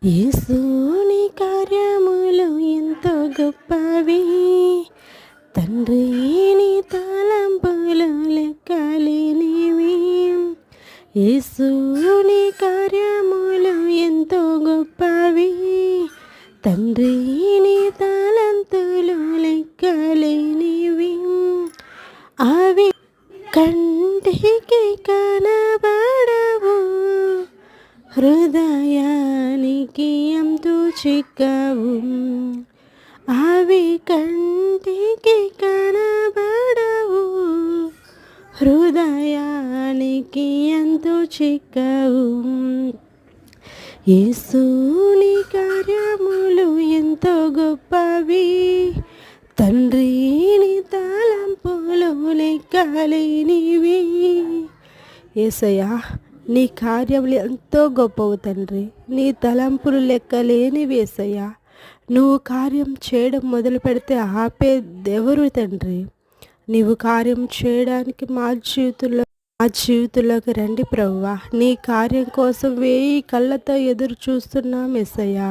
యేసుని కార్యములు ఎంతో గొప్పవి, తండ్రి నీ తలంపులు లెక్కలేనివి. యేసుని కార్యములు ఎంతో గొప్పవి, తండ్రి నీ తలంతులు లెక్కలేనివి. అవి కంటికి కనబడవు, హృదయానికి ఎంతో చిక్కవు. అవి కంటికి కనబడవు, హృదయానికి ఎంతో చిక్కవు. యేసుని కార్యములు ఎంతో గొప్పవి, తండ్రి నీ తలంపులు లెక్కలేనివి. యేసయ్యా, నీ కార్యములు ఎంతో గొప్పవు తండ్రి, నీ తలంపులు లెక్కలేనివి. యేసయ్యా, నువ్వు కార్యం చేయడం మొదలు పెడితే ఆపేదెవరు తండ్రి? నీవు కార్యం చేయడానికి మా జీవితంలోకి రండి ప్రభువా. నీ కార్యం కోసం 1000 కళ్ళతో ఎదురు చూస్తున్నాం యేసయ్యా.